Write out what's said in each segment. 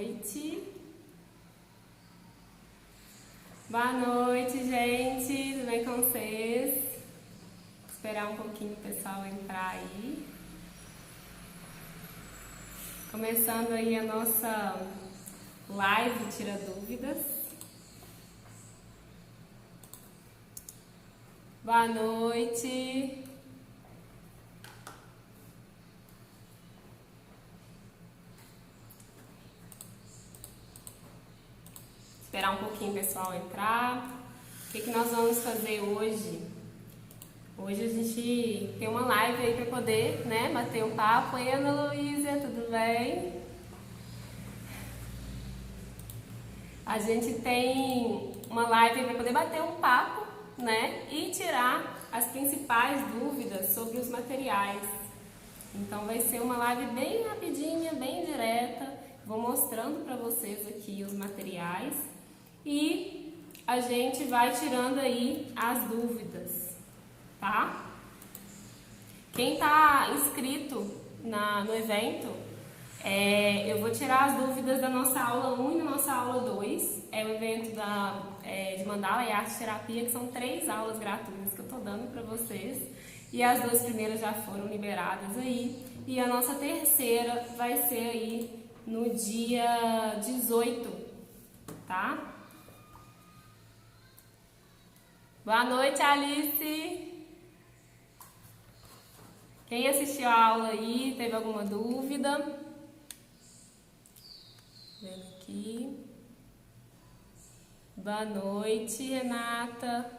noite. Boa noite, gente. Tudo bem com vocês? Vou esperar um pouquinho o pessoal entrar aí. Começando aí a nossa live Tira Dúvidas. Boa noite. Esperar um pouquinho o pessoal entrar. O que nós vamos fazer hoje? Hoje a gente tem uma live aí para poder, né, bater um papo. Oi, Ana Luísa, tudo bem? A gente tem uma live aí para poder bater um papo, né, e tirar as principais dúvidas sobre os materiais. Então vai ser uma live bem rapidinha, bem direta. Vou mostrando para vocês aqui os materiais e a gente vai tirando aí as dúvidas, tá? Quem está inscrito no evento, eu vou tirar as dúvidas da nossa aula 1 e da nossa aula 2. É o evento de Mandala e Arte Terapia, que são 3 aulas gratuitas que eu estou dando para vocês. E as 2 primeiras já foram liberadas aí. E a nossa terceira vai ser aí no dia 18, tá? Boa noite, Alice! Quem assistiu a aula aí, teve alguma dúvida? Vendo aqui. Boa noite, Renata.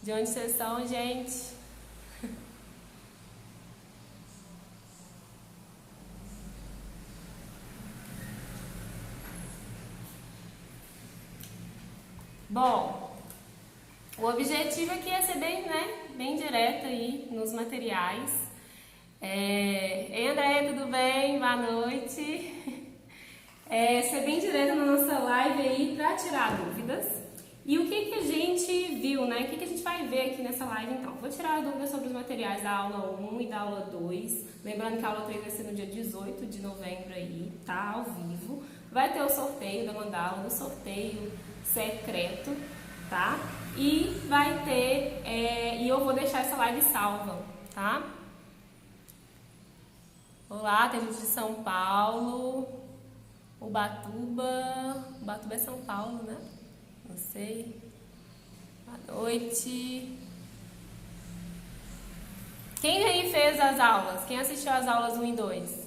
De onde vocês são, gente? Bom, o objetivo aqui é ser bem direto aí nos materiais. Ei, André, tudo bem? Boa noite. Ser bem direto na nossa live aí para tirar dúvidas. E o que a gente viu, né? O que a gente vai ver aqui nessa live, então? Vou tirar dúvidas sobre os materiais da aula 1 e da aula 2. Lembrando que a aula 3 vai ser no dia 18 de novembro aí, tá? Ao vivo. Vai ter o sorteio da mandala, o sorteio secreto, tá? E vai ter, e eu vou deixar essa live salva, tá? Olá, tem gente de São Paulo, Ubatuba é São Paulo, né? Não sei. Boa noite. Quem aí fez as aulas? Quem assistiu às aulas 1 e 2?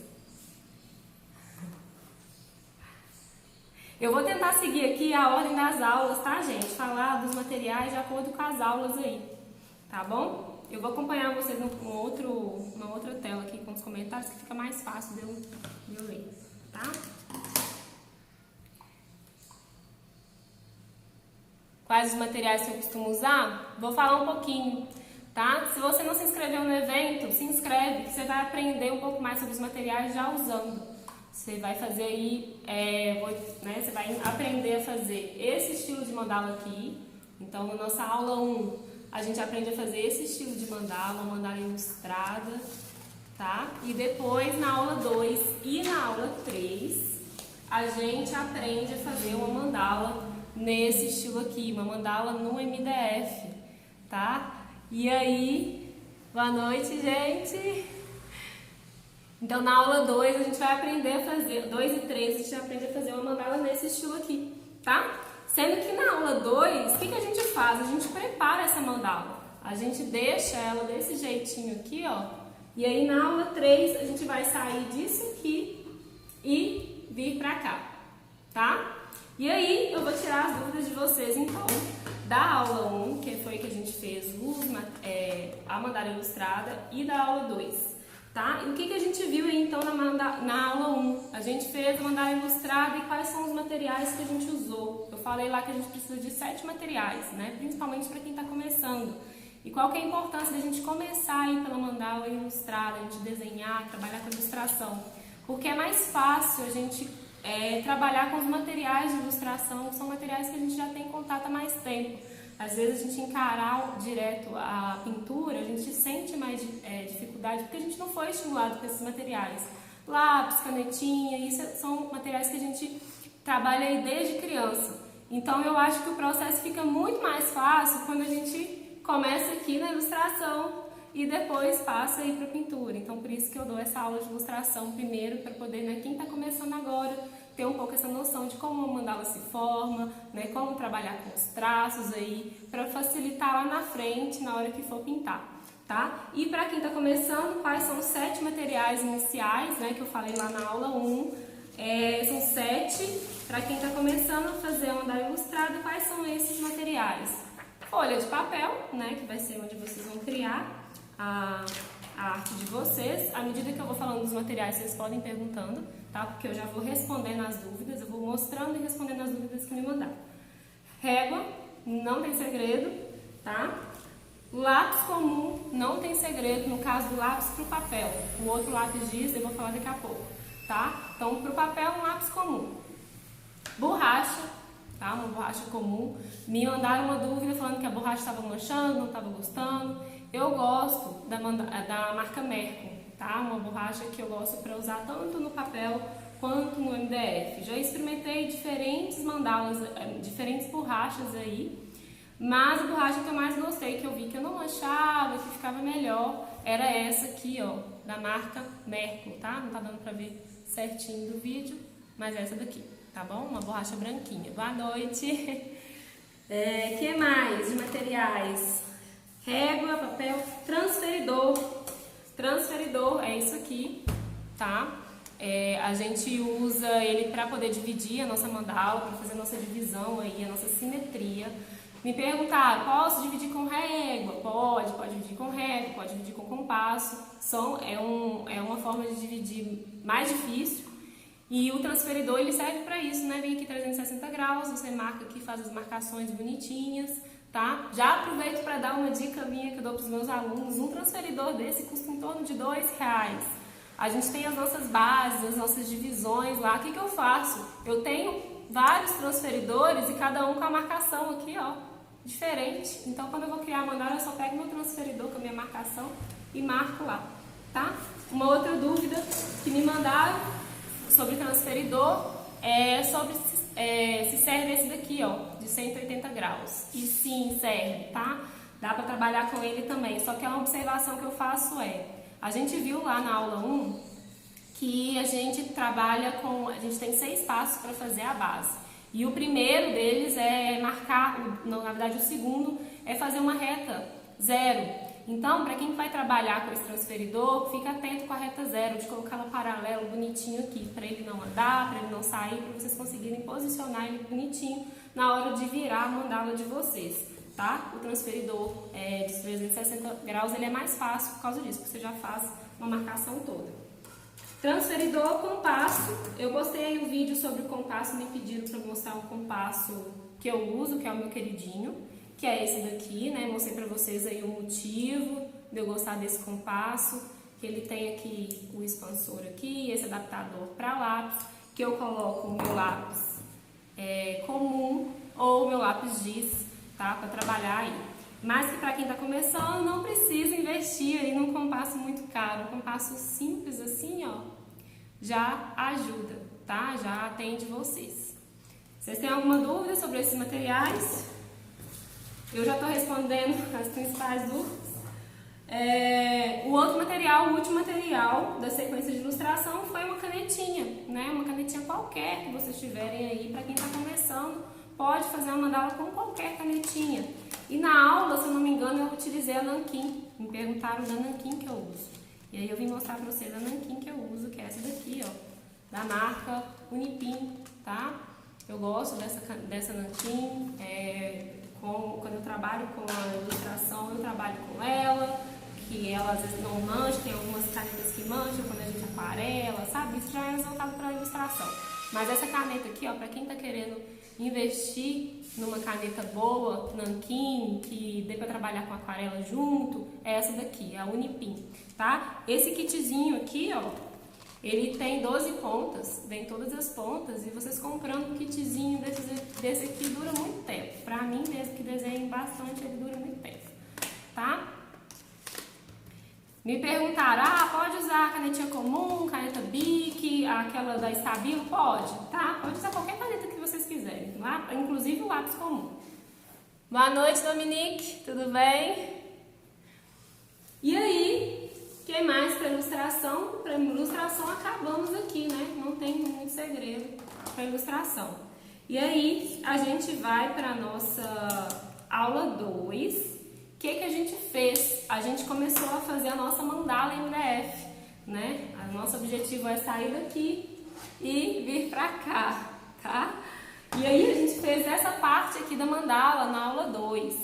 Eu vou tentar seguir aqui a ordem das aulas, tá, gente? Falar dos materiais de acordo com as aulas aí, tá bom? Eu vou acompanhar vocês numa outra tela aqui com os comentários, que fica mais fácil de eu ler, tá? Quais os materiais que eu costumo usar? Vou falar um pouquinho, tá? Se você não se inscreveu no evento, se inscreve, que você vai aprender um pouco mais sobre os materiais já usando. Você vai fazer aí, você vai aprender a fazer esse estilo de mandala aqui. Então, na nossa aula 1, a gente aprende a fazer esse estilo de mandala, uma mandala ilustrada, tá? E depois, na aula 2 e na aula 3, a gente aprende a fazer uma mandala nesse estilo aqui, uma mandala no MDF, tá? E aí, boa noite, gente! Então, na aula 2, a gente vai aprender a fazer, 2 e 3, a gente aprende a fazer uma mandala nesse estilo aqui, tá? Sendo que na aula 2, o que a gente faz? A gente prepara essa mandala. A gente deixa ela desse jeitinho aqui, ó. E aí, na aula 3, a gente vai sair disso aqui e vir pra cá, tá? E aí, eu vou tirar as dúvidas de vocês, então, da aula 1, que foi que a gente fez a mandala ilustrada, e da aula 2. Tá? E o que a gente viu aí, então, na aula 1? A gente fez a mandala ilustrada e quais são os materiais que a gente usou. Eu falei lá que a gente precisa de 7 materiais, né? Principalmente para quem está começando. E qual que é a importância da gente começar aí pela mandala ilustrada, a gente desenhar, trabalhar com ilustração? Porque é mais fácil a gente trabalhar com os materiais de ilustração, que são materiais que a gente já tem contato há mais tempo. Às vezes a gente encarar direto a pintura, a gente sente mais dificuldade, porque a gente não foi estimulado com esses materiais. lápis, canetinha, isso são materiais que a gente trabalha aí desde criança. Então eu acho que o processo fica muito mais fácil quando a gente começa aqui na ilustração e depois passa aí para a pintura. Então por isso que eu dou essa aula de ilustração primeiro, para poder, né, quem está começando agora, ter um pouco essa noção de como uma mandala se forma, né, como trabalhar com os traços aí, para facilitar lá na frente, na hora que for pintar, tá? E para quem está começando, quais são os 7 materiais iniciais, né, que eu falei lá na aula 1, são 7, para quem está começando a fazer uma mandala ilustrada, quais são esses materiais? Folha de papel, né, que vai ser onde vocês vão criar a arte de vocês. À medida que eu vou falando dos materiais, vocês podem ir perguntando, tá? Porque eu já vou respondendo as dúvidas, eu vou mostrando e respondendo as dúvidas que me mandaram. Régua, não tem segredo, tá? Lápis comum, não tem segredo, no caso do lápis para o papel. O outro lápis diz, eu vou falar daqui a pouco, tá? Então, para o papel, um lápis comum. Borracha, tá? Uma borracha comum. Me mandaram uma dúvida falando que a borracha estava manchando, não estava gostando. Eu gosto da marca Merco, tá? Uma borracha que eu gosto para usar tanto no papel quanto no MDF. Já experimentei diferentes mandalas, diferentes borrachas aí, mas a borracha que eu mais gostei, que eu vi que eu não manchava, que ficava melhor, era essa aqui, ó, da marca Merco, tá? Não tá dando pra ver certinho do vídeo, mas essa daqui, tá bom? Uma borracha branquinha. Boa noite! Que mais de materiais? Régua, papel, transferidor. Transferidor é isso aqui, tá? A gente usa ele para poder dividir a nossa mandala, para fazer a nossa divisão aí, a nossa simetria. Me perguntaram, posso dividir com régua? Pode dividir com régua, pode dividir com compasso. É uma forma de dividir mais difícil. E o transferidor, ele serve para isso, né? Vem aqui 360 graus, você marca aqui, faz as marcações bonitinhas, tá? Já aproveito para dar uma dica minha que eu dou para os meus alunos. Um transferidor desse custa em torno de R$2. A gente tem as nossas bases, as nossas divisões lá. O que eu faço? Eu tenho vários transferidores e cada um com a marcação aqui, ó, diferente. Então, quando eu vou criar a mandala, eu só pego meu transferidor com a minha marcação e marco lá, tá? Uma outra dúvida que me mandaram sobre transferidor é sobre se serve esse daqui, ó, de 180 graus. E sim, serve, tá? Dá pra trabalhar com ele também. Só que uma observação que eu faço a gente viu lá na aula 1 que a gente trabalha com, a gente tem 6 passos para fazer a base. E o primeiro deles é marcar, na verdade o segundo é fazer uma reta 0. Então, para quem vai trabalhar com esse transferidor, fica atento com a reta 0, de colocar ela paralelo, bonitinho aqui, para ele não andar, para ele não sair, para vocês conseguirem posicionar ele bonitinho na hora de virar a mandala de vocês, tá? O transferidor de 360 graus, ele é mais fácil por causa disso, porque você já faz uma marcação toda. Transferidor, compasso. Eu postei um vídeo sobre o compasso, me pediram para mostrar um compasso que eu uso, que é o meu queridinho, que é esse daqui, né? Mostrei para vocês aí o motivo de eu gostar desse compasso, que ele tem aqui o expansor aqui, esse adaptador para lápis, que eu coloco o meu lápis comum ou o meu lápis giz, tá? Para trabalhar aí. Mas que para quem está começando, não precisa investir aí num compasso muito caro. Um compasso simples assim, ó, já ajuda, tá? Já atende vocês. Vocês têm alguma dúvida sobre esses materiais? Eu já estou respondendo as principais dúvidas. O outro material, o último material da sequência de ilustração foi uma canetinha, né? Uma canetinha qualquer que vocês tiverem aí. Para quem está começando, pode fazer uma mandala com qualquer canetinha. E na aula, se eu não me engano, eu utilizei a nanquim. Me perguntaram da nanquim que eu uso. E aí eu vim mostrar para vocês a nanquim que eu uso, que é essa daqui, ó, da marca Unipim, tá? Eu gosto dessa nanquim. Quando eu trabalho com a ilustração, eu trabalho com ela, que ela às vezes não mancha, tem algumas canetas que mancham quando a gente aquarela, sabe? Isso já é resultado para a ilustração. Mas essa caneta aqui, ó, para quem tá querendo investir numa caneta boa, nanquim, que dê para trabalhar com aquarela junto, é essa daqui, a Unipim, tá? Esse kitzinho aqui, ó, ele tem 12 pontas, vem todas as pontas, e vocês comprando um kitzinho desse aqui dura muito tempo. Pra mim mesmo, que desenho bastante, ele dura muito tempo, tá? Me perguntaram, pode usar a canetinha comum, caneta Bic, aquela da Stabilo? Pode, tá? Pode usar qualquer caneta que vocês quiserem, inclusive o lápis comum. Boa noite, Dominique, tudo bem? E aí, o que mais para ilustração? Para ilustração acabamos aqui, né? Não tem muito segredo para ilustração. E aí, a gente vai para a nossa aula 2. O que a gente fez? A gente começou a fazer a nossa mandala em MDF, né? O nosso objetivo é sair daqui e vir para cá, tá? E aí a gente fez essa parte aqui da mandala na aula 2. O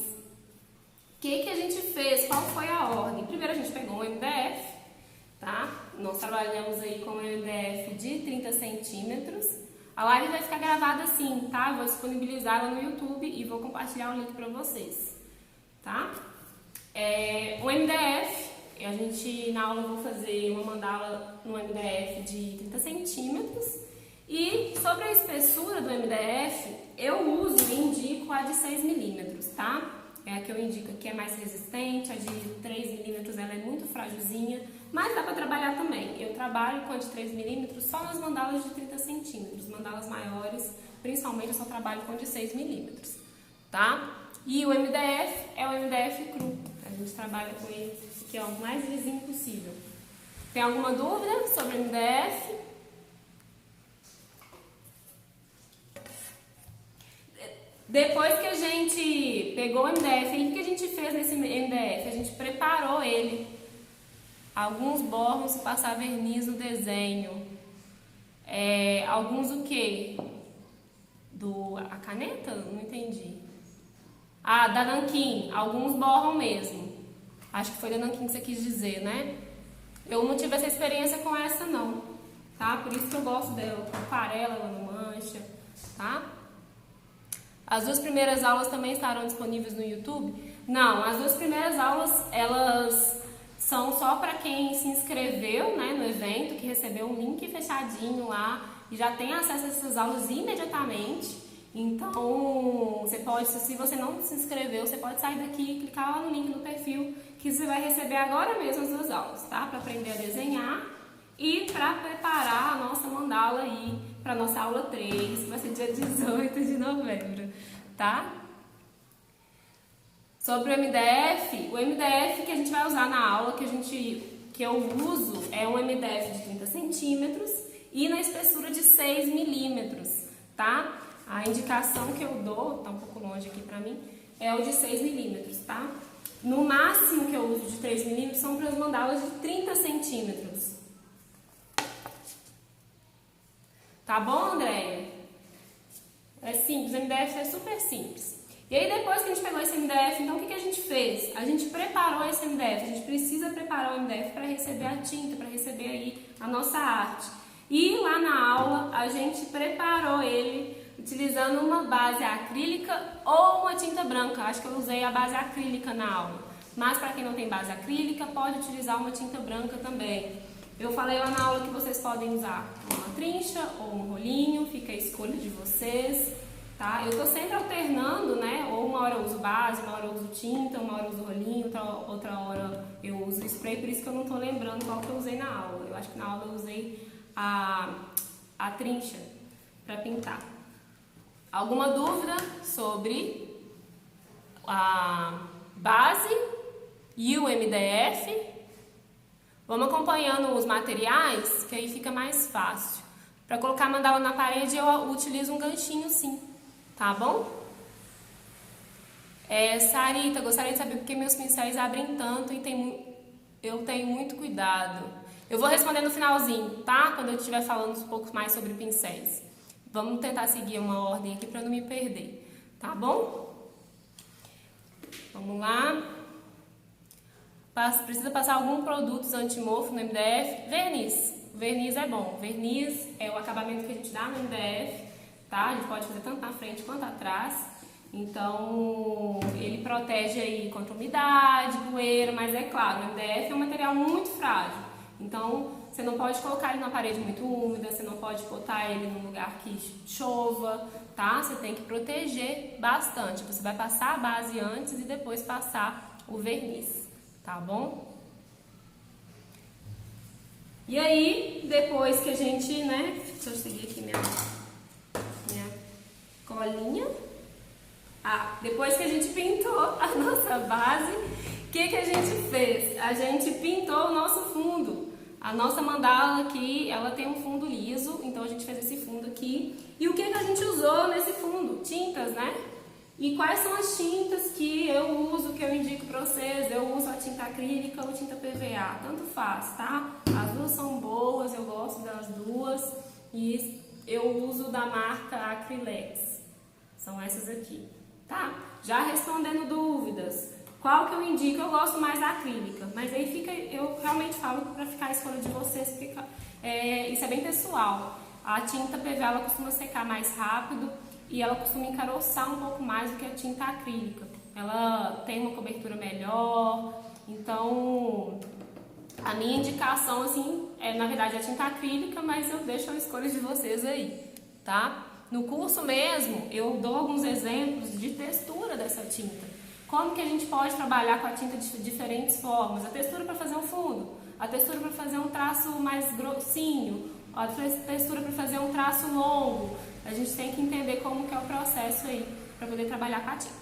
que a gente fez? Qual foi a ordem? Primeiro a gente pegou um MDF, tá? Nós trabalhamos aí com um MDF de 30 centímetros. A live vai ficar gravada assim, tá? Vou disponibilizar ela no YouTube e vou compartilhar o link para vocês, tá? O MDF, a gente na aula eu vou fazer uma mandala no MDF de 30 centímetros. E sobre a espessura do MDF, eu uso e indico a de 6 milímetros, tá? É a que eu indico que é mais resistente, a de 3 milímetros ela é muito frágilzinha, mas dá para trabalhar também. Eu trabalho com a de 3 milímetros só nas mandalas de 30 centímetros, mandalas maiores, principalmente eu só trabalho com a de 6 milímetros, tá? E o MDF é o MDF cru, a gente trabalha com ele, que é o mais lisinho possível. Tem alguma dúvida sobre o MDF? Depois que a gente pegou o MDF, o que a gente fez nesse MDF? A gente preparou ele. Alguns borros passar verniz no desenho. Alguns o quê? A caneta? Não entendi. Da nanquim. Alguns borram mesmo. Acho que foi da nanquim que você quis dizer, né? Eu não tive essa experiência com essa não, tá? Por isso que eu gosto dela. Com aquarela, ela não mancha, tá? As 2 primeiras aulas também estarão disponíveis no YouTube? Não, as 2 primeiras aulas, elas são só para quem se inscreveu, né, no evento, que recebeu um link fechadinho lá e já tem acesso a essas aulas imediatamente. Então, você pode, se você não se inscreveu, você pode sair daqui e clicar lá no link no perfil que você vai receber agora mesmo as 2 aulas, tá? Para aprender a desenhar e para preparar a nossa mandala aí para nossa aula 3, que vai ser dia 18 de novembro, tá? Sobre o MDF que a gente vai usar na aula, que eu uso, é um MDF de 30 centímetros e na espessura de 6 milímetros, tá? A indicação que eu dou, tá um pouco longe aqui pra mim, é o de 6 milímetros, tá? No máximo que eu uso de 3 milímetros são para as mandalas de 30 centímetros. Tá bom, Andréia? É simples, o MDF é super simples. E aí depois que a gente pegou esse MDF, então o que a gente fez? A gente preparou esse MDF, a gente precisa preparar o MDF para receber a tinta, para receber aí a nossa arte. E lá na aula a gente preparou ele utilizando uma base acrílica ou uma tinta branca. Acho que eu usei a base acrílica na aula. Mas para quem não tem base acrílica, pode utilizar uma tinta branca também. Eu falei lá na aula que vocês podem usar uma trincha ou um rolinho, fica a escolha de vocês, tá? Eu tô sempre alternando, né? Ou uma hora eu uso base, uma hora eu uso tinta, uma hora eu uso rolinho, outra hora eu uso spray, por isso que eu não tô lembrando qual que eu usei na aula. Eu acho que na aula eu usei a trincha para pintar. Alguma dúvida sobre a base e o MDF? Vamos acompanhando os materiais, que aí fica mais fácil. Para colocar a mandala na parede, eu utilizo um ganchinho sim, tá bom? Sarita, gostaria de saber por que meus pincéis abrem tanto e eu tenho muito cuidado. Eu vou responder no finalzinho, tá? Quando eu estiver falando um pouco mais sobre pincéis. Vamos tentar seguir uma ordem aqui para não me perder, tá bom? Vamos lá. Precisa passar algum produto anti-mofo no MDF? Verniz. Verniz é bom. Verniz é o acabamento que a gente dá no MDF, tá? A gente pode fazer tanto na frente quanto atrás. Então, ele protege aí contra umidade, poeira, mas é claro, o MDF é um material muito frágil. Então, você não pode colocar ele numa parede muito úmida, você não pode botar ele num lugar que chova, tá? Você tem que proteger bastante. Você vai passar a base antes e depois passar o verniz. Tá bom? E aí, depois que a gente, né, deixa eu seguir aqui minha colinha. Depois que a gente pintou a nossa base, o que a gente fez? A gente pintou o nosso fundo. A nossa mandala aqui, ela tem um fundo liso, então a gente fez esse fundo aqui. E o que a gente usou nesse fundo? Tintas, né? E quais são as tintas que eu uso, que eu indico para vocês? Eu uso a tinta acrílica ou tinta PVA, tanto faz, tá? As duas são boas, eu gosto das duas e eu uso da marca Acrylex. São essas aqui, tá? Já respondendo dúvidas, qual que eu indico? Eu gosto mais da acrílica, mas aí eu realmente falo para ficar a escolha de vocês, porque isso é bem pessoal. A tinta PVA ela costuma secar mais rápido e ela costuma encaroçar um pouco mais do que a tinta acrílica. Ela tem uma cobertura melhor, então a minha indicação assim é na verdade a tinta acrílica, mas eu deixo a escolha de vocês aí, tá? No curso mesmo eu dou alguns exemplos de textura dessa tinta. Como que a gente pode trabalhar com a tinta de diferentes formas? A textura para fazer um fundo, a textura para fazer um traço mais grossinho, a textura para fazer um traço longo. A gente tem que entender como que é o processo aí para poder trabalhar com a tinta,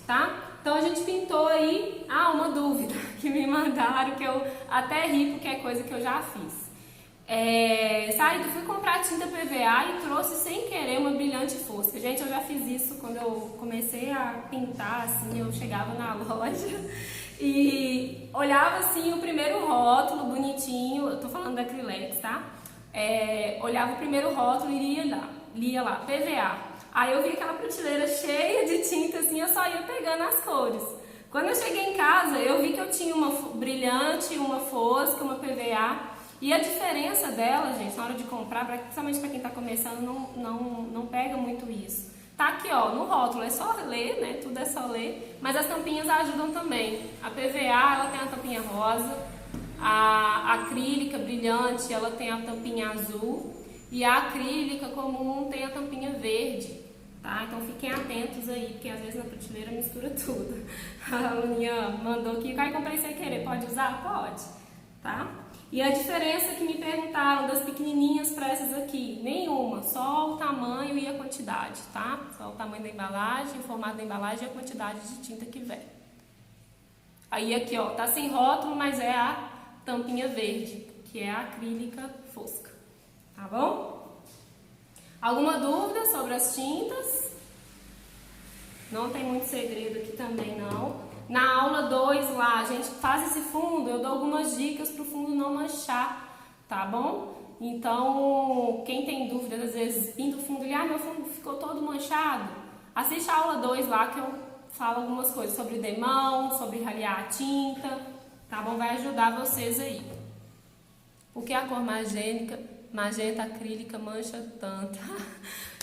tá? Então a gente pintou aí, uma dúvida que me mandaram, que eu até ri porque é coisa que eu já fiz. Eu fui comprar tinta PVA e trouxe sem querer uma brilhante fosca. Gente, eu já fiz isso quando eu comecei a pintar, assim, eu chegava na loja e olhava assim o primeiro rótulo bonitinho, eu tô falando da Acrylex, tá? Olhava o primeiro rótulo e lia lá, PVA. Aí eu vi aquela prateleira cheia de tinta, assim, eu só ia pegando as cores. Quando eu cheguei em casa, eu vi que eu tinha uma brilhante, uma fosca, uma PVA. E a diferença dela, gente, na hora de comprar, principalmente para quem está começando, não pega muito isso. Tá aqui, ó, no rótulo, é só ler, né? Tudo é só ler, mas as tampinhas ajudam também. A PVA, ela tem a tampinha rosa, a acrílica brilhante, ela tem a tampinha azul, e a acrílica comum tem a tampinha verde, tá? Então fiquem atentos aí, porque às vezes na prateleira mistura tudo. A Aninha mandou aqui, comprei sem querer, pode usar? Pode, tá? E a diferença que me perguntaram das pequenininhas para essas aqui, nenhuma, só o tamanho e a quantidade, tá? Só o tamanho da embalagem, o formato da embalagem e a quantidade de tinta que vem. Aí aqui, ó, tá sem rótulo, mas é a tampinha verde, que é a acrílica fosca, tá bom? Alguma dúvida sobre as tintas? Não tem muito segredo aqui também, não. Na aula 2 lá, a gente faz esse fundo, eu dou algumas dicas para o fundo não manchar, tá bom? Então, quem tem dúvidas, às vezes pinta o fundo e meu fundo ficou todo manchado, assiste a aula 2 lá que eu falo algumas coisas sobre demão, sobre ralear a tinta, tá bom? Vai ajudar vocês aí. Por que a cor magenta acrílica mancha tanto?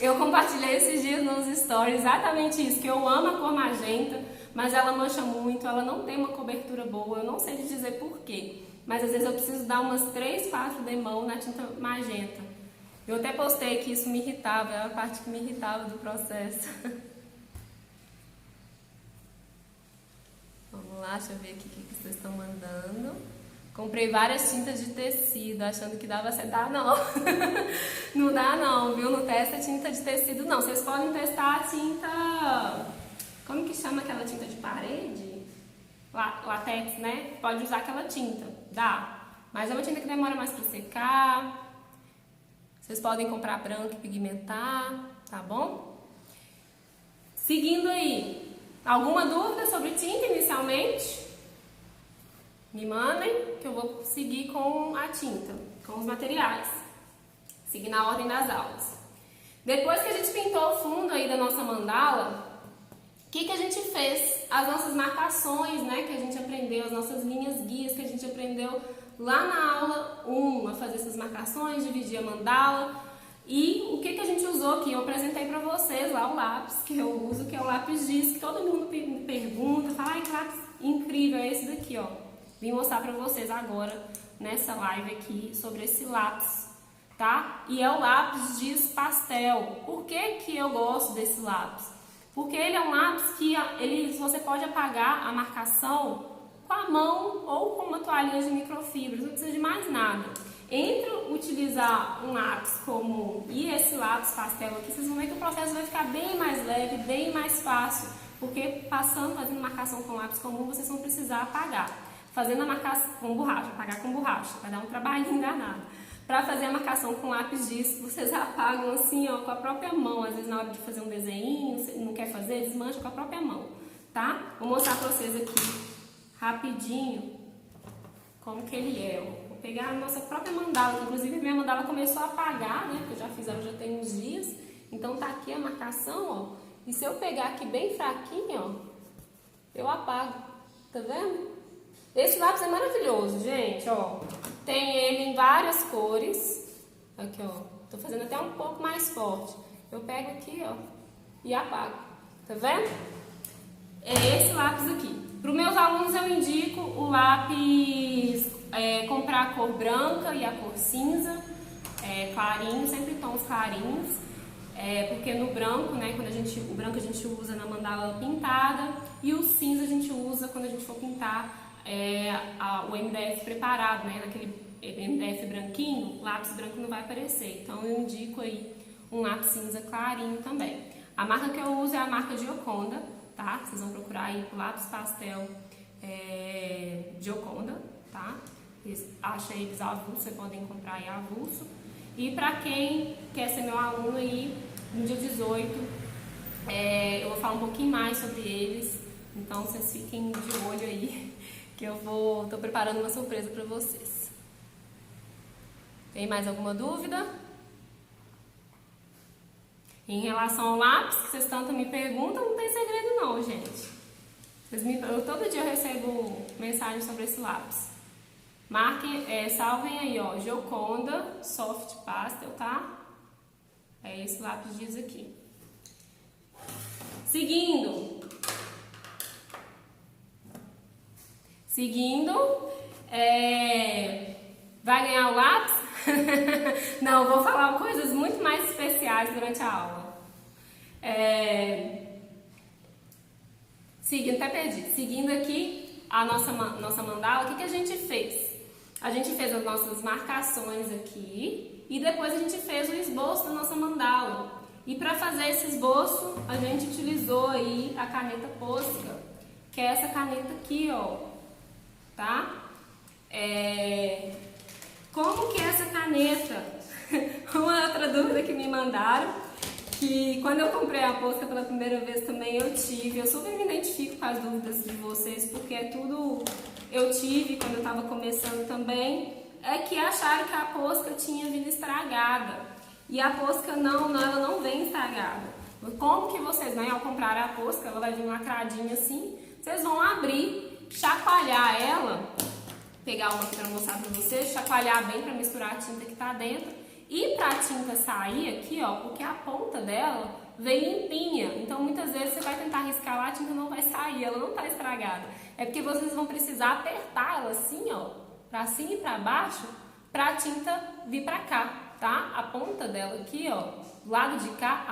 Eu compartilhei esses dias nos stories exatamente isso, que eu amo a cor magenta, mas ela mancha muito, ela não tem uma cobertura boa, eu não sei te dizer porquê, mas às vezes eu preciso dar umas 3, 4 demão na tinta magenta. Eu até postei que isso me irritava, é a parte que me irritava do processo. Vamos lá, deixa eu ver aqui o que vocês estão mandando. Comprei várias tintas de tecido, achando que dava certo. Dá não. Não dá não, viu? Não testa tinta de tecido não. Vocês podem testar a tinta... Como que chama aquela tinta de parede? Latex, né? Pode usar aquela tinta. Dá. Mas é uma tinta que demora mais para secar. Vocês podem comprar branca e pigmentar, tá bom? Seguindo aí. Alguma dúvida sobre tinta inicialmente? Me mandem que eu vou seguir com a tinta, com os materiais. Seguir na ordem das aulas. Depois que a gente pintou o fundo aí da nossa mandala, o que a gente fez? As nossas marcações, né, que a gente aprendeu, as nossas linhas guias que a gente aprendeu lá na aula 1, a fazer essas marcações, dividir a mandala. E o que a gente usou aqui? Eu apresentei para vocês lá o lápis que eu uso, que é o lápis Giz, que todo mundo me pergunta, fala, ai, que lápis incrível é esse daqui, ó. Vim mostrar para vocês agora, nessa live aqui, sobre esse lápis, tá? E é o lápis Giz pastel. Por que eu gosto desse lápis? Porque ele é um lápis que você pode apagar a marcação com a mão ou com uma toalhinha de microfibras, não precisa de mais nada. Entre utilizar um lápis comum e esse lápis pastel aqui, vocês vão ver que o processo vai ficar bem mais leve, bem mais fácil, porque fazendo marcação com lápis comum, vocês vão precisar apagar. Fazendo a marcação com borracha, apagar com borracha, vai dar um trabalhinho danado. Para fazer a marcação com lápis disco, vocês apagam assim, ó, com a própria mão. Às vezes na hora de fazer um desenho, você não quer fazer, desmancha com a própria mão, tá? Vou mostrar para vocês aqui, rapidinho, como que ele é, ó. Vou pegar a nossa própria mandala, que inclusive minha mandala começou a apagar, né? Porque eu já fiz ela já tem uns dias. Então tá aqui a marcação, ó. E se eu pegar aqui bem fraquinho, ó, eu apago. Tá vendo? Esse lápis é maravilhoso, gente, ó. Tem ele em várias cores. Aqui, ó. Tô fazendo até um pouco mais forte. Eu pego aqui, ó, e apago. Tá vendo? É esse lápis aqui. Para os meus alunos eu indico o lápis, comprar a cor branca e a cor cinza, clarinho, sempre tons clarinhos, porque no branco, né, o branco a gente usa na mandala pintada e o cinza a gente usa quando a gente for pintar o MDF preparado, né, naquele MDF branquinho, lápis branco não vai aparecer, então eu indico aí um lápis cinza clarinho também. A marca que eu uso é a marca Gioconda, tá? Vocês vão procurar aí por lápis pastel Gioconda, tá? Acha eles avulso, vocês podem comprar aí avulso. E pra quem quer ser meu aluno aí, no dia 18, eu vou falar um pouquinho mais sobre eles, então vocês fiquem de olho aí, que tô preparando uma surpresa pra vocês. Tem mais alguma dúvida? Em relação ao lápis, que vocês tanto me perguntam, não tem segredo não, gente. Todo dia eu recebo mensagem sobre esse lápis. Marquem, salvem aí, ó, Gioconda Soft Pastel, tá? É esse lápis diz aqui. Seguindo, vai ganhar o lápis? Não, vou falar coisas muito mais especiais durante a aula. Seguindo aqui a nossa mandala, o que a gente fez? A gente fez as nossas marcações aqui e depois a gente fez o esboço da nossa mandala. E para fazer esse esboço, a gente utilizou aí a caneta Posca, que é essa caneta aqui, ó, tá? Como que é essa caneta? Uma outra dúvida que me mandaram, que quando eu comprei a Posca pela primeira vez também eu super me identifico com as dúvidas de vocês, porque tudo eu tive quando eu estava começando também, é que acharam que a Posca tinha vindo estragada. E a Posca ela não vem estragada. Como que vocês, né, ao comprar a Posca, ela vai vir lacradinha assim, vocês vão abrir, chacoalhar ela, pegar uma aqui para mostrar para vocês, chacoalhar bem para misturar a tinta que tá dentro e para a tinta sair aqui, ó, porque a ponta dela vem limpinha, então muitas vezes você vai tentar riscar lá, a tinta não vai sair, ela não tá estragada. É porque vocês vão precisar apertar ela assim, ó, para cima e para baixo, para a tinta vir para cá. Tá? A ponta dela aqui, ó, do lado de cá,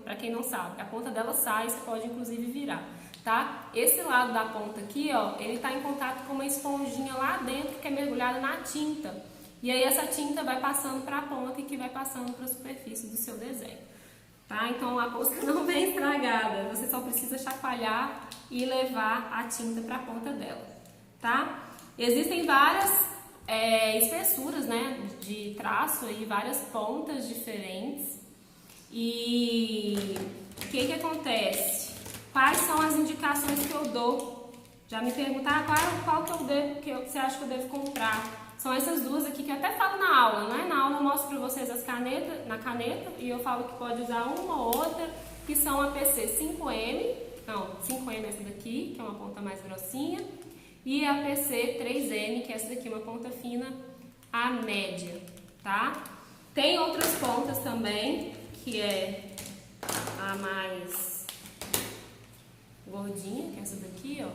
para quem não sabe, a ponta dela sai, você pode inclusive virar, tá? Esse lado da ponta aqui, ó, ele tá em contato com uma esponjinha lá dentro que é mergulhada na tinta. E aí essa tinta vai passando para a ponta e que vai passando para a superfície do seu desenho, tá? Então a Posca não vem estragada, você só precisa chacoalhar e levar a tinta para a ponta dela, tá? Existem várias espessuras, né, de traço e várias pontas diferentes. E o que acontece? Quais são as indicações que eu dou? Já me perguntaram qual que você acha que eu devo comprar? São essas duas aqui que eu até falo na aula, né? Na aula eu mostro para vocês na caneta e eu falo que pode usar uma ou outra, que são a PC 5M, não, 5M essa daqui, que é uma ponta mais grossinha, e a PC 3M, que é essa daqui, uma ponta fina, a média, tá? Tem outras pontas também, que é a mais gordinha, que é essa daqui, ó.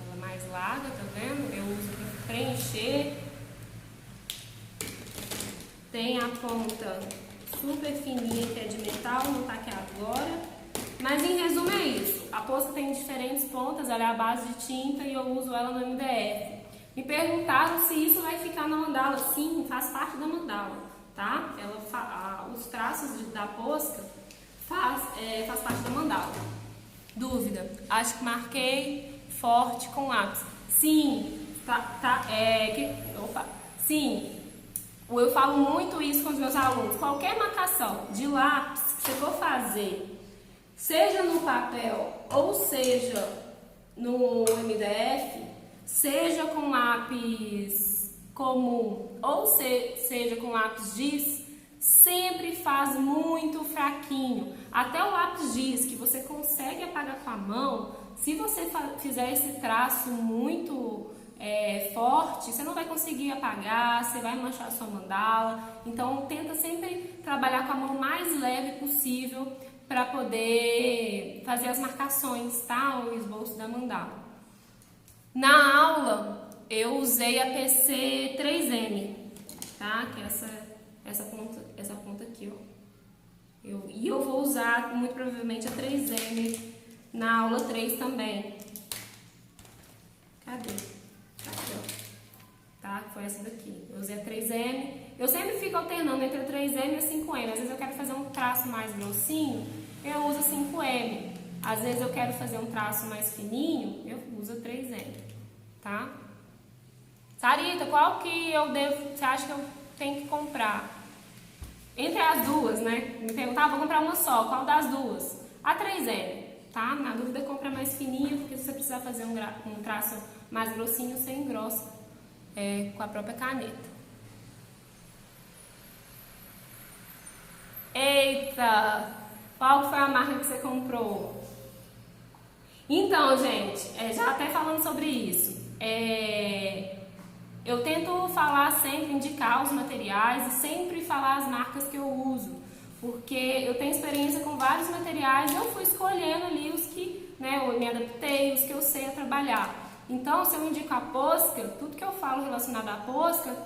Ela mais larga, tá vendo? Eu uso para preencher. Tem a ponta super fininha, que é de metal, não tá aqui agora. Mas em resumo é isso. A Posca tem diferentes pontas, ela é a base de tinta e eu uso ela no MDF. Me perguntaram se isso vai ficar na mandala. Sim, faz parte da mandala, tá? Os traços da posca faz parte da mandala. Dúvida? Acho que marquei forte com lápis. Sim, sim. Eu falo muito isso com os meus alunos. Qualquer marcação de lápis que você for fazer, seja no papel ou seja no MDF, seja com lápis comum ou seja com lápis giz, sempre faz muito fraquinho. Até o lápis giz que você consegue apagar com a mão, se você fizer esse traço muito forte, você não vai conseguir apagar, você vai manchar a sua mandala. Então tenta sempre trabalhar com a mão mais leve possível para poder fazer as marcações, tá? O esboço da mandala. Na aula eu usei a PC 3M, tá? Que é essa ponta aqui, ó. E eu vou usar muito provavelmente a 3M na aula 3 também. Cadê? Aqui, ó. Tá? Foi essa daqui. Eu usei a 3M. Eu sempre fico alternando entre a 3M e a 5M. Às vezes eu quero fazer um traço mais grossinho, eu uso a 5M. Às vezes eu quero fazer um traço mais fininho, eu uso a 3M. Tá? Sarita, qual que você acha que eu tenho que comprar? Entre as duas, né? Me perguntavam, vou comprar uma só. Qual das duas? A 3M, tá? Na dúvida, compra mais fininho, porque se você precisar fazer um traço mais grossinho, você engrossa com a própria caneta. Eita! Qual foi a marca que você comprou? Então, gente, já até falando sobre isso, eu tento falar sempre, indicar os materiais e sempre falar as marcas que eu uso, porque eu tenho experiência com vários materiais e eu fui escolhendo ali os que, eu me adaptei, os que eu sei a trabalhar. Então, se eu indico a posca, tudo que eu falo relacionado à posca,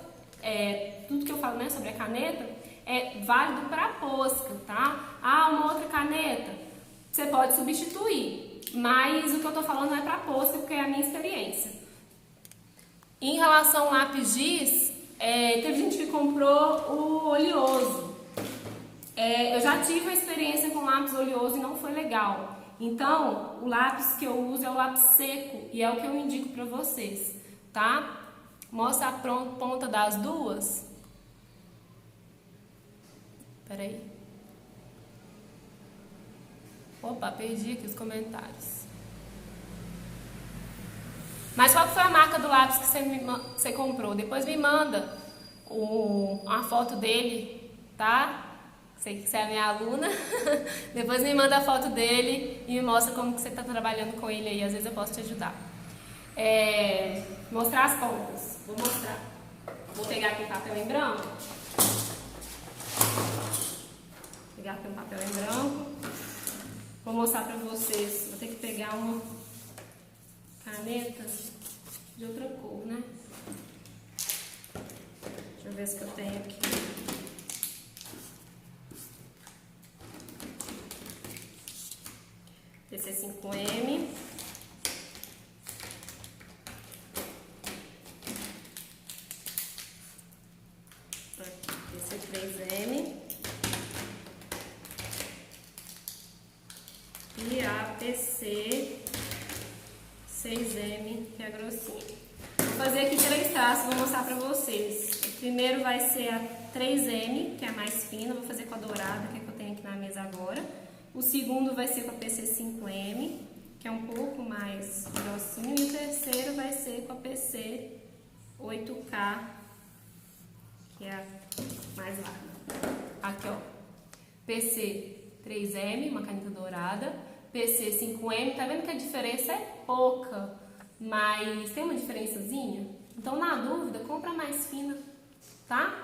tudo que eu falo sobre a caneta, é válido para a posca, tá? Ah, uma outra caneta, você pode substituir, mas o que eu tô falando não é para a posca, porque é a minha experiência. Em relação ao lápis giz, teve gente que comprou o oleoso. Eu já tive uma experiência com lápis oleoso e não foi legal. Então, o lápis que eu uso é o lápis seco e é o que eu indico para vocês, tá? Mostra a ponta das duas. Peraí. Opa, perdi aqui os comentários. Mas qual foi a marca do lápis que você comprou? Depois me manda uma foto dele, tá? Sei que você é a minha aluna. Depois me manda a foto dele e me mostra como que você está trabalhando com ele aí. Às vezes eu posso te ajudar. Mostrar as pontas. Vou mostrar. Vou pegar aqui um papel em branco. Pegar aqui um papel em branco. Vou mostrar pra vocês. Vou ter que pegar uma caneta de outra cor, né? Deixa eu ver se eu tenho aqui. PC 5M. PC 3M. E a PC 6M, que é grossinha. Vou fazer aqui 3 traços, vou mostrar pra vocês. O primeiro vai ser a 3M, que é a mais fina, vou fazer com a dourada, que é que eu tenho aqui na mesa agora. O segundo vai ser com a PC 5M, que é um pouco mais grossinho. E o terceiro vai ser com a PC 8K, que é a mais larga. Aqui, ó. PC 3M, uma caneta dourada. PC 5M, tá vendo que a diferença é pouca, mas tem uma diferençazinha? Então, na dúvida, compra mais fina, tá?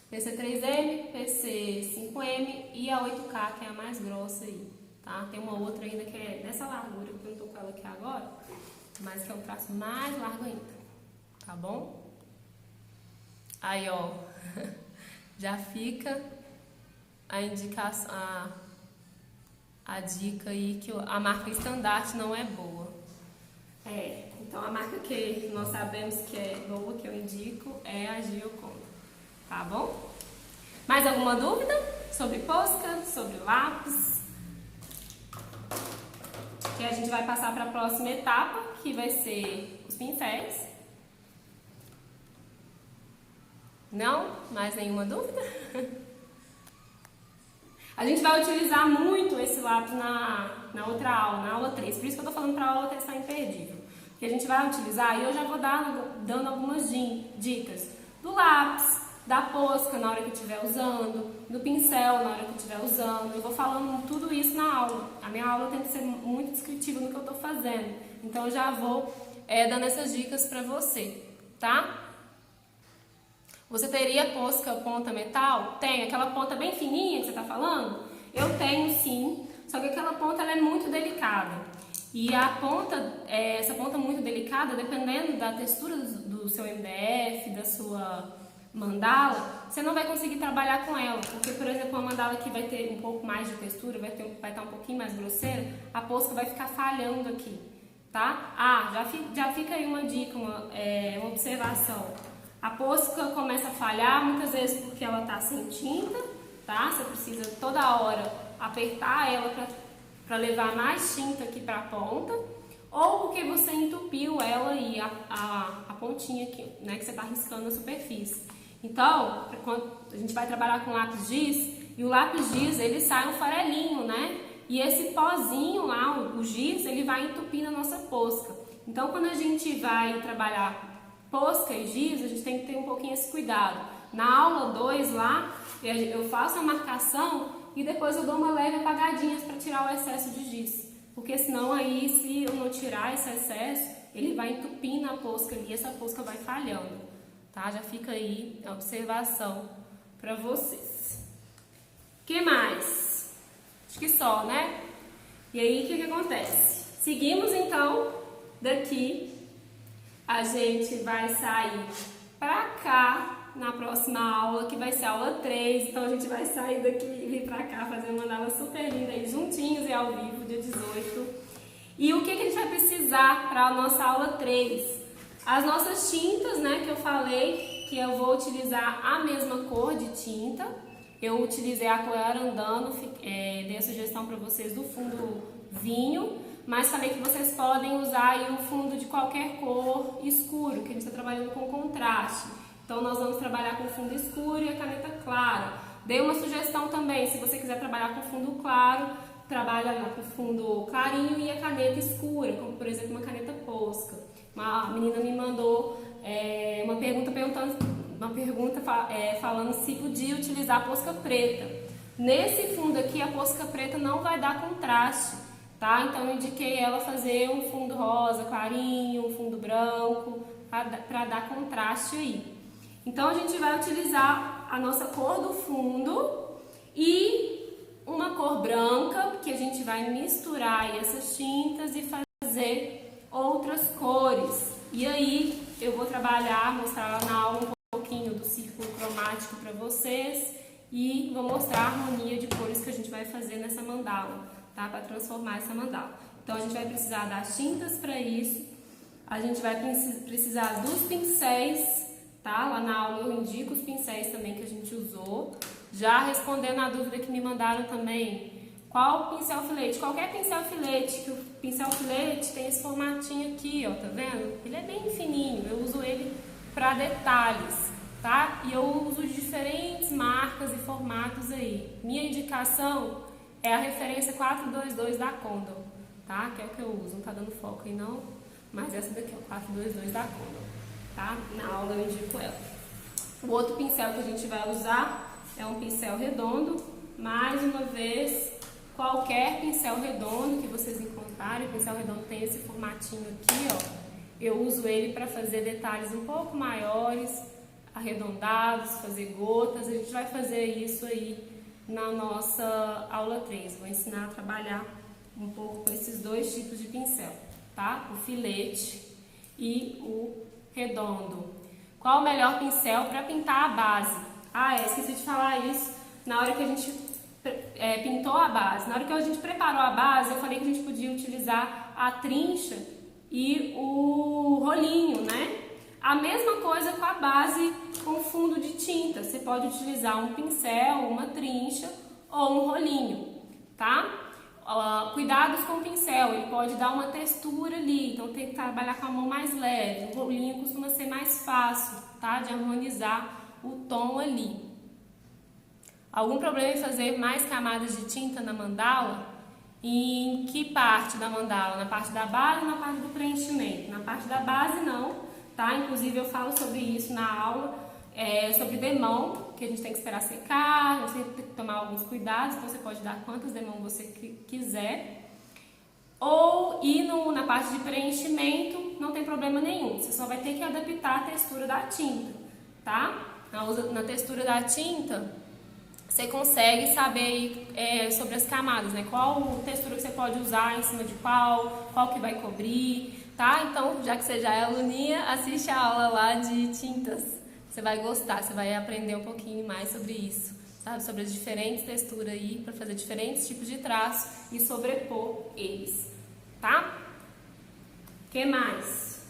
PC 3M, PC 5M e a 8K, que é a mais grossa aí, tá? Tem uma outra ainda que é dessa largura, que eu não tô com ela aqui agora, mas que é o traço mais largo ainda, tá bom? Aí, ó, já fica a indicação, a dica aí que a marca estandarte não é boa. Então Então a marca que nós sabemos que é boa, que eu indico, é a Gioconda, tá bom? Mais alguma dúvida sobre Posca, sobre lápis? Que a gente vai passar para a próxima etapa, que vai ser os pincéis. Não? Mais nenhuma dúvida? A gente vai utilizar muito esse lápis na outra aula, na aula 3. Por isso que eu tô falando para a aula 3 estar imperdível. Que a gente vai utilizar, e eu já vou dando algumas dicas do lápis, da posca na hora que estiver usando, do pincel na hora que estiver usando. Eu vou falando tudo isso na aula. A minha aula tem que ser muito descritiva no que eu tô fazendo. Então eu já vou dando essas dicas para você, tá? Você teria posca ponta metal? Tem. Aquela ponta bem fininha que você está falando? Eu tenho sim, só que aquela ponta ela é muito delicada. E a ponta, essa ponta muito delicada, dependendo da textura do seu MDF, da sua mandala, você não vai conseguir trabalhar com ela. Porque, por exemplo, uma mandala que vai ter um pouco mais de textura, vai estar um pouquinho mais grosseira, a posca vai ficar falhando aqui, tá? Já fica aí uma dica, uma observação. A posca começa a falhar muitas vezes porque ela está sem tinta, tá? Você precisa toda hora apertar ela para levar mais tinta aqui para a ponta, ou porque você entupiu ela e a pontinha aqui, né, que você está riscando na superfície. Então, quando a gente vai trabalhar com lápis giz, e o lápis giz ele sai um farelinho, né? E esse pozinho lá, o giz, ele vai entupir na nossa posca. Então, quando a gente vai trabalhar posca e giz, a gente tem que ter um pouquinho esse cuidado. Na aula 2 lá, eu faço a marcação e depois eu dou uma leve apagadinha para tirar o excesso de giz. Porque senão aí, se eu não tirar esse excesso, ele vai entupir na posca ali e essa posca vai falhando. Tá? Já fica aí a observação para vocês. O que mais? Acho que só, né? E aí, o que acontece? Seguimos então daqui. A gente vai sair pra cá na próxima aula, que vai ser a aula 3. Então a gente vai sair daqui e vir pra cá fazer uma mandala super linda aí, juntinhos e ao vivo, dia 18. E o que a gente vai precisar para a nossa aula 3? As nossas tintas, né, que eu falei que eu vou utilizar a mesma cor de tinta. Eu utilizei a cor Arandano, dei a sugestão para vocês do fundo vinho. Mas falei que vocês podem usar aí um fundo de qualquer cor escuro, que a gente está trabalhando com contraste. Então nós vamos trabalhar com fundo escuro e a caneta clara. Dei uma sugestão também, se você quiser trabalhar com fundo claro, trabalha com fundo clarinho e a caneta escura, como por exemplo uma caneta Posca. Uma menina me mandou uma pergunta falando se podia utilizar a Posca preta. Nesse fundo aqui a Posca preta não vai dar contraste. Tá? Então eu indiquei ela fazer um fundo rosa clarinho, um fundo branco, para dar contraste aí. Então a gente vai utilizar a nossa cor do fundo e uma cor branca, que a gente vai misturar aí essas tintas e fazer outras cores. E aí eu vou mostrar na aula um pouquinho do círculo cromático para vocês e vou mostrar a harmonia de cores que a gente vai fazer nessa mandala. Tá? Para transformar essa mandala. Então a gente vai precisar das tintas para isso, a gente vai precisar dos pincéis, tá? Lá na aula eu indico os pincéis também que a gente usou. Já respondendo a dúvida que me mandaram também, qual pincel filete? Qualquer pincel filete, que o pincel filete tem esse formatinho aqui, ó, tá vendo? Ele é bem fininho, eu uso ele para detalhes, tá? E eu uso de diferentes marcas e formatos aí. Minha indicação é a referência 422 da Condor, tá? Que é o que eu uso, não tá dando foco aí não, mas essa daqui é o 422 da Condor, tá? Na aula eu indico ela. O outro pincel que a gente vai usar é um pincel redondo, mais uma vez, qualquer pincel redondo que vocês encontrarem, o pincel redondo tem esse formatinho aqui, ó, eu uso ele para fazer detalhes um pouco maiores, arredondados, fazer gotas, a gente vai fazer isso aí na nossa aula 3. Vou ensinar a trabalhar um pouco com esses dois tipos de pincel, tá? O filete e o redondo. Qual o melhor pincel para pintar a base? Esqueci de falar isso na hora que a gente pintou a base. Na hora que a gente preparou a base, eu falei que a gente podia utilizar a trincha e o rolinho, né? A mesma coisa com a base com fundo de tinta. Você pode utilizar um pincel, uma trincha ou um rolinho, tá? Cuidados com o pincel, ele pode dar uma textura ali, então tem que trabalhar com a mão mais leve. O rolinho costuma ser mais fácil, tá? De harmonizar o tom ali. Algum problema em fazer mais camadas de tinta na mandala? Em que parte da mandala? Na parte da base ou na parte do preenchimento? Na parte da base não, tá? Inclusive eu falo sobre isso na aula, sobre demão, que a gente tem que esperar secar, você tem que tomar alguns cuidados, então você pode dar quantas demão você quiser. Na parte de preenchimento não tem problema nenhum, você só vai ter que adaptar a textura da tinta, tá? Na textura da tinta, você consegue saber sobre as camadas, né? Qual textura que você pode usar em cima de qual que vai cobrir, tá? Então, já que você já é aluninha, assiste a aula lá de tintas. Você vai gostar, você vai aprender um pouquinho mais sobre isso, sabe? Sobre as diferentes texturas aí, para fazer diferentes tipos de traço e sobrepor eles, tá? O que mais?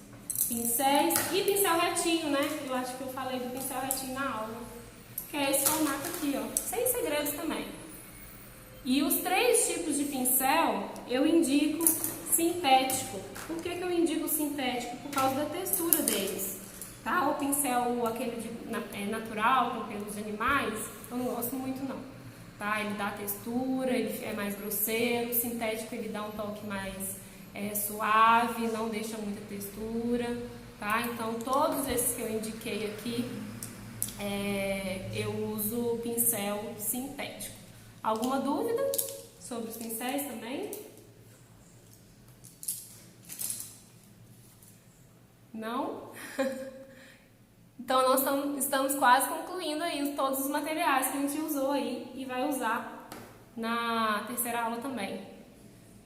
Pincéis e pincel retinho, né? Eu acho que eu falei do pincel retinho na aula, que é esse formato aqui, ó, sem segredos também. E os 3 tipos de pincel eu indico sintético. Por que eu indico sintético? Por causa da textura deles. Tá? O pincel, aquele natural, com pelos de animais, eu não gosto muito não. Tá? Ele dá textura, ele é mais grosseiro. O sintético ele dá um toque mais suave, não deixa muita textura. Tá? Então todos esses que eu indiquei aqui, eu uso pincel sintético. Alguma dúvida sobre os pincéis também? Não? Então, nós estamos quase concluindo aí todos os materiais que a gente usou aí e vai usar na terceira aula também,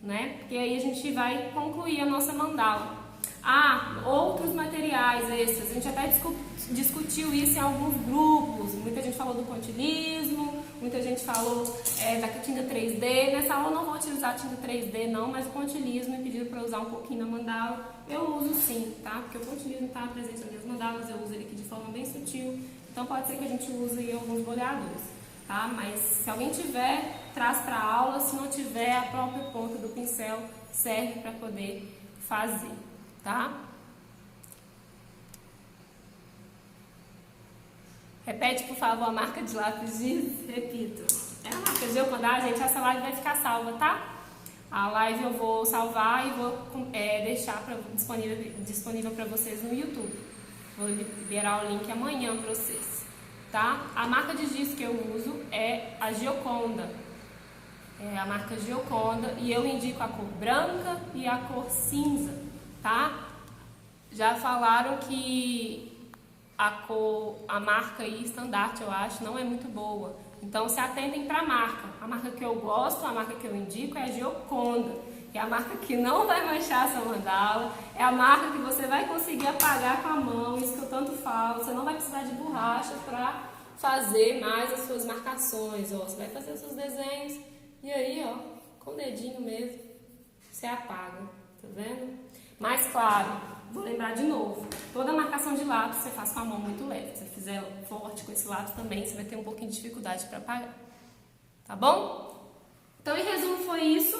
né? Porque aí a gente vai concluir a nossa mandala. Outros materiais extras, a gente até discutiu isso em alguns grupos, muita gente falou do pontilhismo, muita gente falou da tinta 3D. Nessa aula eu não vou utilizar tinta 3D não, mas o pontilhismo me pediram para usar um pouquinho na mandala. Eu uso sim, tá? Porque o pontilhismo está presente nas minhas mandalas, eu uso ele aqui de forma bem sutil, então pode ser que a gente use em alguns boleadores, tá? Mas se alguém tiver, traz para a aula, se não tiver, a própria ponta do pincel serve para poder fazer, tá? Repete, por favor, a marca de lápis giz. Repito. É a marca de Geocondar, gente. Essa live vai ficar salva, tá? A live eu vou salvar e vou deixar disponível para vocês no YouTube. Vou liberar o link amanhã para vocês, tá? A marca de giz que eu uso é a Gioconda. É a marca Gioconda e eu indico a cor branca e a cor cinza, tá? Já falaram que a marca aí, estandarte, eu acho, não é muito boa. Então, se atentem para a marca. A marca que eu gosto, a marca que eu indico é a Gioconda. Que é a marca que não vai manchar essa mandala. É a marca que você vai conseguir apagar com a mão, isso que eu tanto falo. Você não vai precisar de borracha para fazer mais as suas marcações. Ó, você vai fazer os seus desenhos e aí, ó, com o dedinho mesmo, você apaga. Tá vendo? Mas, claro, vou lembrar de novo, toda marcação de lápis você faz com a mão muito leve. Se você fizer forte com esse lápis também, você vai ter um pouquinho de dificuldade para apagar. Tá bom? Então, em resumo, foi isso.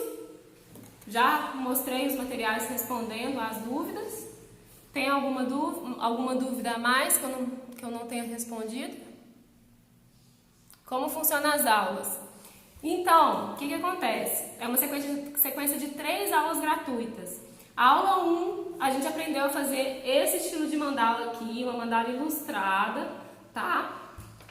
Já mostrei os materiais respondendo às dúvidas. Tem alguma dúvida a mais que eu não tenha respondido? Como funcionam as aulas? Então, o que acontece? É uma sequência de 3 aulas gratuitas. A aula 1, a gente aprendeu a fazer esse estilo de mandala aqui, uma mandala ilustrada, tá?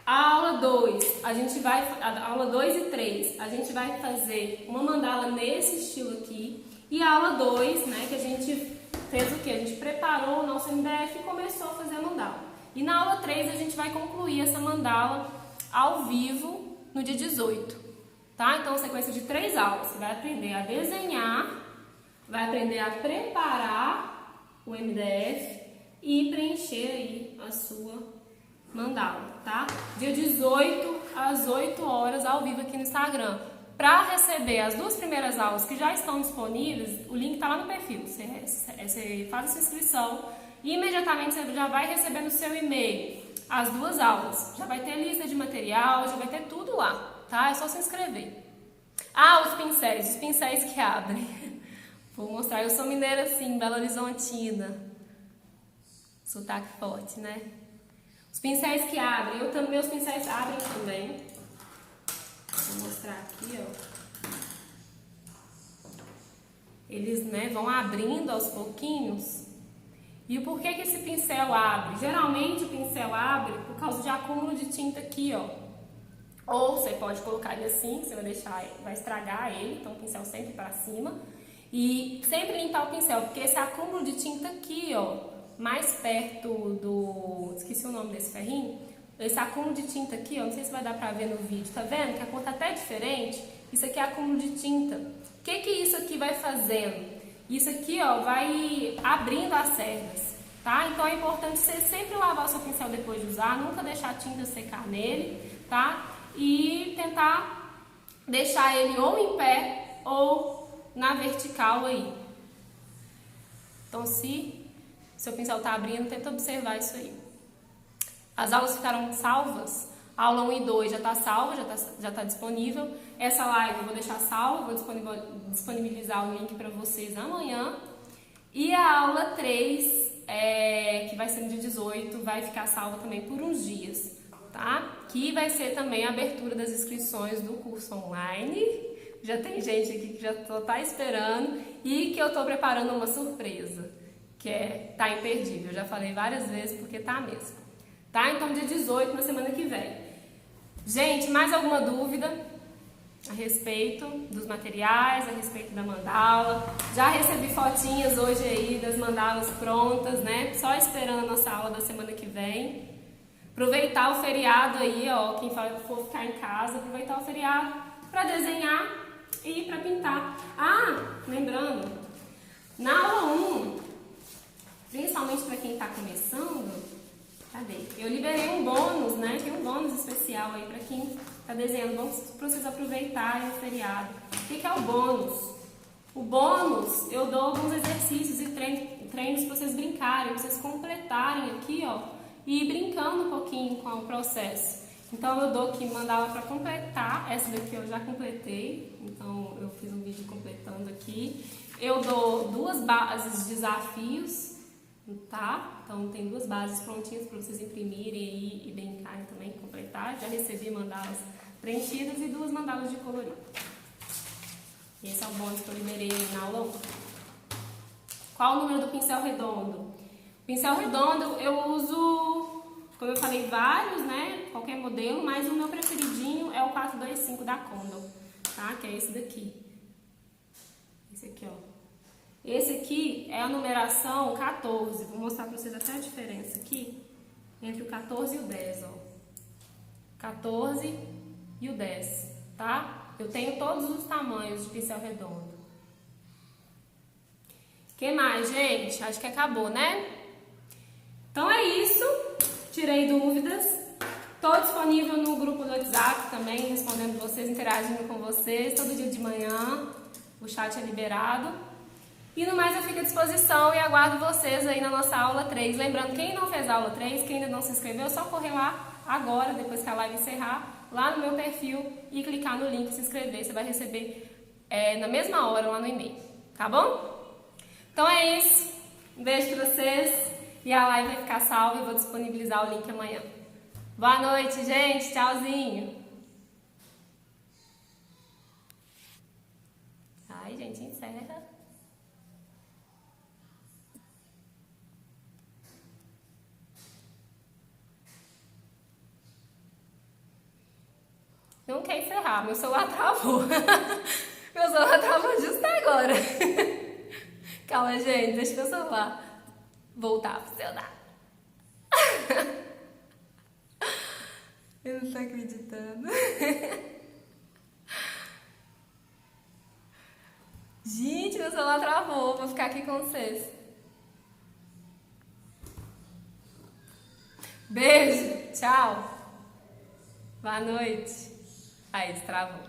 A aula 2, a aula 2 e 3, a gente vai fazer uma mandala nesse estilo aqui. E a aula 2, né, que a gente fez o quê? A gente preparou o nosso MDF e começou a fazer a mandala. E na aula 3 a gente vai concluir essa mandala ao vivo no dia 18, tá? Então, sequência de 3 aulas. Você vai aprender a desenhar, vai aprender a preparar o MDF e preencher aí a sua mandala, tá? Dia 18 às 8 horas ao vivo aqui no Instagram. Para receber as 2 primeiras aulas que já estão disponíveis, o link está lá no perfil. Você faz essa inscrição e imediatamente você já vai receber no seu e-mail as 2 aulas. Já vai ter lista de material, já vai ter tudo lá, tá? É só se inscrever. Ah, os pincéis que abrem. Vou mostrar, eu sou mineira sim, Belo Horizontina. Sotaque forte, né? Os pincéis que abrem, meus pincéis abrem também. Vou mostrar aqui, ó. Eles, né, vão abrindo aos pouquinhos. E o porquê que esse pincel abre? Geralmente o pincel abre por causa de acúmulo de tinta aqui, ó. Ou você pode colocar ele assim, você vai estragar ele, então o pincel sempre para cima. E sempre limpar o pincel, porque esse acúmulo de tinta aqui, ó, mais perto do... esqueci o nome desse ferrinho. Esse acúmulo de tinta aqui, ó, não sei se vai dar pra ver no vídeo, tá vendo? Que a cor tá até diferente. Isso aqui é acúmulo de tinta. O que que isso aqui vai fazendo? Isso aqui, ó, vai abrindo as cerdas, tá? Então é importante você sempre lavar o seu pincel depois de usar, nunca deixar a tinta secar nele, tá? E tentar deixar ele ou em pé ou na vertical aí. Então, se seu pincel tá abrindo, tenta observar isso aí. As aulas ficaram salvas. A aula 1 e 2 já está salva, já tá disponível. Essa live eu vou deixar salva, vou disponibilizar o link para vocês amanhã. E a aula 3, que vai ser no dia 18, vai ficar salva também por uns dias, tá? Que vai ser também a abertura das inscrições do curso online. Já tem gente aqui que já tá esperando e que eu tô preparando uma surpresa, que tá imperdível. Eu já falei várias vezes porque tá mesmo. Tá? Então, dia 18, na semana que vem. Gente, mais alguma dúvida a respeito dos materiais, a respeito da mandala? Já recebi fotinhas hoje aí das mandalas prontas, né? Só esperando a nossa aula da semana que vem. Aproveitar o feriado aí, ó, quem for ficar em casa, aproveitar o feriado para desenhar e para pintar. Ah, lembrando, na aula 1, principalmente para quem está começando, cadê? Eu liberei um bônus, né? Tem um bônus especial aí para quem tá desenhando. Vamos para vocês aproveitarem o feriado. O que é o bônus? O bônus, eu dou alguns exercícios e treinos para vocês brincarem, para vocês completarem aqui, ó, e ir brincando um pouquinho com o processo. Então eu dou aqui mandala para completar. Essa daqui eu já completei, então eu fiz um vídeo completando aqui. Eu dou 2 bases de desafios, tá? Então tem 2 bases prontinhas para vocês imprimirem aí e brincarem também, completar. Já recebi mandalas preenchidas e 2 mandalas de colorido. Esse é o bônus que eu liberei na aula 1. Qual o número do pincel redondo? Pincel redondo eu uso, como eu falei, vários, né? Qualquer modelo, mas o meu preferidinho é o 425 da Condor, tá? Que é esse daqui. Esse aqui, ó. Esse aqui é a numeração 14. Vou mostrar para vocês até a diferença aqui entre o 14 e o 10, ó. 14 e o 10, tá? Eu tenho todos os tamanhos de pincel redondo. Que mais, gente? Acho que acabou, né? Então é isso. Tirei dúvidas. Estou disponível no grupo do WhatsApp também, respondendo vocês, interagindo com vocês todo dia de manhã. O chat é liberado. E no mais eu fico à disposição e aguardo vocês aí na nossa aula 3. Lembrando, quem não fez a aula 3, quem ainda não se inscreveu, é só correr lá agora, depois que a live encerrar, lá no meu perfil e clicar no link e se inscrever. Você vai receber na mesma hora lá no e-mail, tá bom? Então é isso. Um beijo pra vocês e a live vai ficar salva e vou disponibilizar o link amanhã. Boa noite, gente. Tchauzinho. Ai, gente, encerra. Não quer encerrar, meu celular travou. Meu celular travou justo agora. Calma, gente, deixa meu celular voltar a funcionar. Eu não tô acreditando. Gente, meu celular travou. Vou ficar aqui com vocês. Beijo, tchau. Boa noite. Aí, destravou.